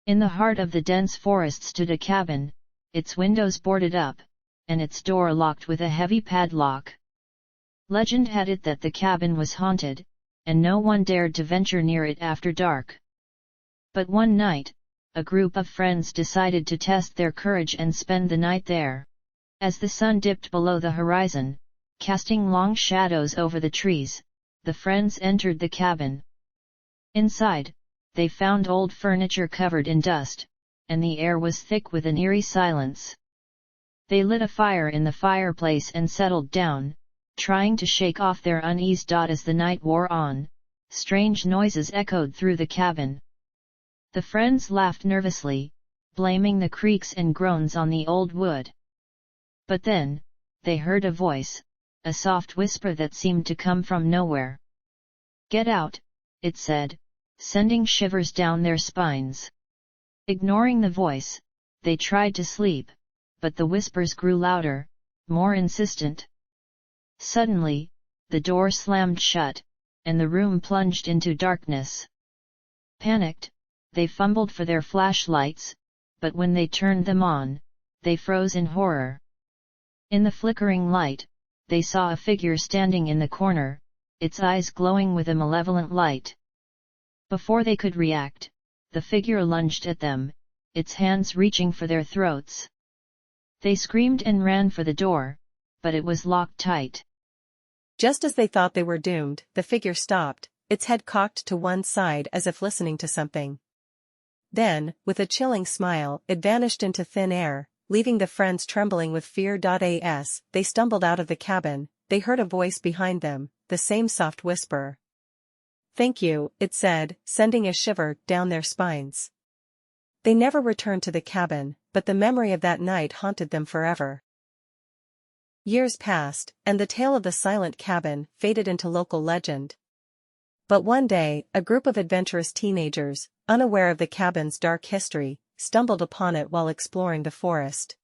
In the heart of the dense forest stood a cabin, its windows boarded up, and its door locked with a heavy padlock. Legend had it that the cabin was haunted, and no one dared to venture near it after dark. But one night, a group of friends decided to test their courage and spend the night there. As the sun dipped below the horizon, casting long shadows over the trees, the friends entered the cabin. Inside, they found old furniture covered in dust, and the air was thick with an eerie silence. They lit a fire in the fireplace and settled down, trying to shake off their unease. As the night wore on, strange noises echoed through the cabin. The friends laughed nervously, blaming the creaks and groans on the old wood. But then, they heard a voice, a soft whisper that seemed to come from nowhere. "Get out," it said, sending shivers down their spines. Ignoring the voice, they tried to sleep, but the whispers grew louder, more insistent. Suddenly, the door slammed shut, and the room plunged into darkness. Panicked, they fumbled for their flashlights, but when they turned them on, they froze in horror. In the flickering light, they saw a figure standing in the corner, its eyes glowing with a malevolent light. Before they could react, the figure lunged at them, its hands reaching for their throats. They screamed and ran for the door, but it was locked tight. Just as they thought they were doomed, the figure stopped, its head cocked to one side as if listening to something. Then, with a chilling smile, it vanished into thin air, leaving the friends trembling with fear. As they stumbled out of the cabin, they heard a voice behind them, the same soft whisper. "Thank you," it said, sending a shiver down their spines. They never returned to the cabin, but the memory of that night haunted them forever. Years passed, and the tale of the silent cabin faded into local legend. But one day, a group of adventurous teenagers, unaware of the cabin's dark history, stumbled upon it while exploring the forest.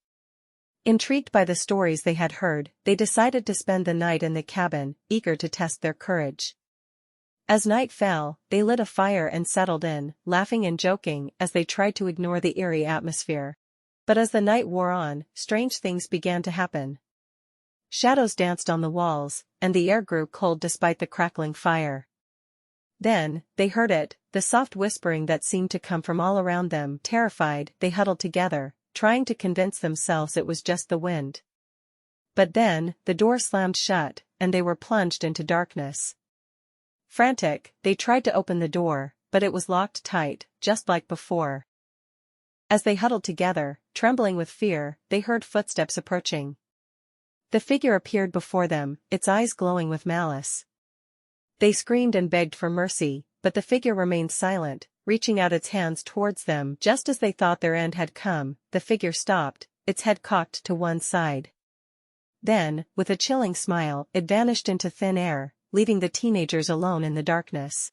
Intrigued by the stories they had heard, they decided to spend the night in the cabin, eager to test their courage. As night fell, they lit a fire and settled in, laughing and joking as they tried to ignore the eerie atmosphere. But as the night wore on, strange things began to happen. Shadows danced on the walls, and the air grew cold despite the crackling fire. Then, they heard it, the soft whispering that seemed to come from all around them. Terrified, they huddled together, trying to convince themselves it was just the wind. But then, the door slammed shut, and they were plunged into darkness. Frantic, they tried to open the door, but it was locked tight, just like before. As they huddled together, trembling with fear, they heard footsteps approaching. The figure appeared before them, its eyes glowing with malice. They screamed and begged for mercy, but the figure remained silent, reaching out its hands towards them. Just as they thought their end had come, the figure stopped, its head cocked to one side. Then, with a chilling smile, it vanished into thin air, leaving the teenagers alone in the darkness.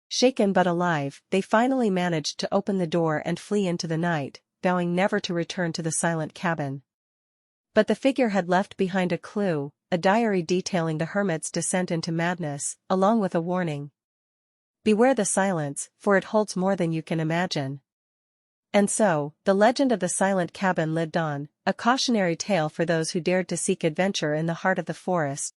Shaken but alive, they finally managed to open the door and flee into the night, vowing never to return to the silent cabin. But the figure had left behind a clue, a diary detailing the hermit's descent into madness, along with a warning. Beware the silence, for it holds more than you can imagine. And so, the legend of the silent cabin lived on, a cautionary tale for those who dared to seek adventure in the heart of the forest.